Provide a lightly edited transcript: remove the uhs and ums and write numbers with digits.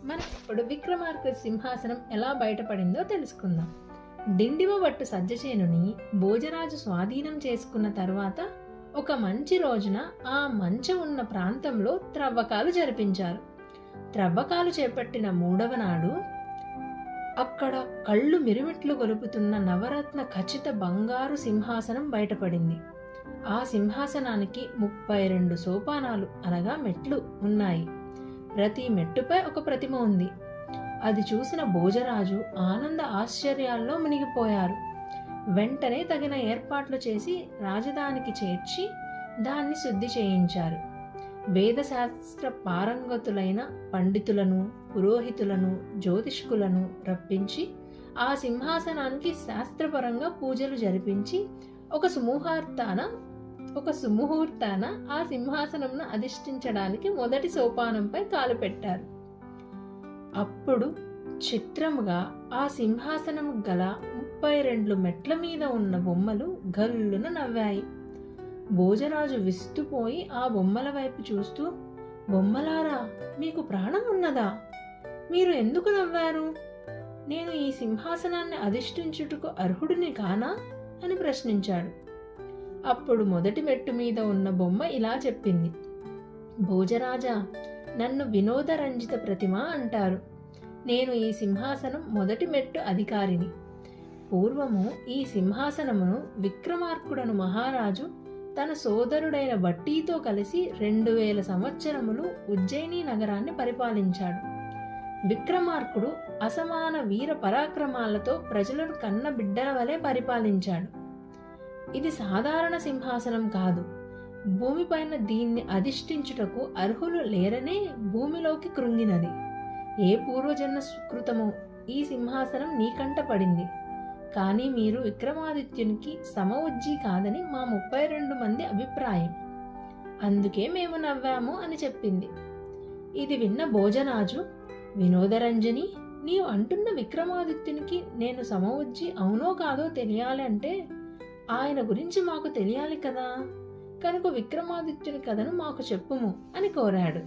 మనం ఇప్పుడు విక్రమార్కుడి సింహాసనం ఎలా బయటపడిందో తెలుసుకుందాం. డిండివ వట్టు సజ్జచేనుని భోజరాజు స్వాధీనం చేసుకున్న తర్వాత ఒక మంచి రోజున ఆ మంచం ఉన్న ప్రాంతంలో త్రవ్వకాలు జరిపించారు. త్రవ్వకాలు చేపట్టిన 3వ నాడు అక్కడ కళ్ళు మిరుమిట్లు గొలుపుతున్న నవరత్న ఖచ్చిత బంగారు సింహాసనం బయటపడింది. ఆ సింహాసనానికి 32 సోపానాలు అనగా మెట్లు ఉన్నాయి. ప్రతి మెట్టుపై ఒక ప్రతిమ ఉంది. అది చూసిన భోజరాజు ఆనంద ఆశ్చర్యాల్లో మునిగిపోయారు. వెంటనే తగిన ఏర్పాట్లు చేసి రాజధానికి చేర్చి దాన్ని శుద్ధి చేయించారు. వేదశాస్త్ర పారంగతులైన పండితులను, పురోహితులను, జ్యోతిష్కులను రప్పించి ఆ సింహాసనానికి శాస్త్రపరంగా పూజలు జరిపించి ఒక సుముహూర్తాన ఆ సింహాసనంను అధిష్ఠించడానికి మొదటి సోపానంపై కాలు పెట్టారు. అప్పుడు చిత్రముగా ఆ సింహాసనం గల 32 మెట్ల మీద ఉన్న బొమ్మలు గల్లున నవ్వాయి. భోజరాజు విస్తుపోయి ఆ బొమ్మల వైపు చూస్తూ, "బొమ్మలారా, మీకు ప్రాణం ఉన్నదా? మీరు ఎందుకు నవ్వారు? నేను ఈ సింహాసనాన్ని అధిష్ఠించుటకు అర్హుడిని కానా?" అని ప్రశ్నించాడు. అప్పుడు మొదటి మెట్టు మీద ఉన్న బొమ్మ ఇలా చెప్పింది: "భోజరాజా, నన్ను వినోదరంజిత ప్రతిమ అంటారు. నేను ఈ సింహాసనం మొదటి మెట్టు అధికారిని. పూర్వము ఈ సింహాసనమును విక్రమార్కుడను మహారాజు తన సోదరుడైన వట్టీతో కలిసి 2000 సంవత్సరములు ఉజ్జయిని నగరాన్ని పరిపాలించాడు. విక్రమార్కుడు అసమాన వీర పరాక్రమాలతో ప్రజలను కన్న బిడ్డల వలె పరిపాలించాడు. ఇది సాధారణ సింహాసనం కాదు. భూమిపైన దీన్ని అధిష్ఠించుటకు అర్హులు లేరనే భూమిలోకి కృంగినది. ఏ పూర్వజన్మ సుకృతమో ఈ సింహాసనం నీకంట పడింది. కానీ మీరు విక్రమాదిత్యునికి సమఉజ్జి కాదని మా 32 మంది అభిప్రాయం. అందుకే మేము నవ్వాము" అని చెప్పింది. ఇది విన్న భోజరాజు, "వినోదరంజని, నీవు అంటున్న విక్రమాదిత్యునికి నేను సమఉజ్జి అవునో కాదో తెలియాలి అంటే ఆయన గురించి మాకు తెలియాలి కదా. కనుక విక్రమాదిత్యుని కథను మాకు చెప్పుము" అని కోరాడు.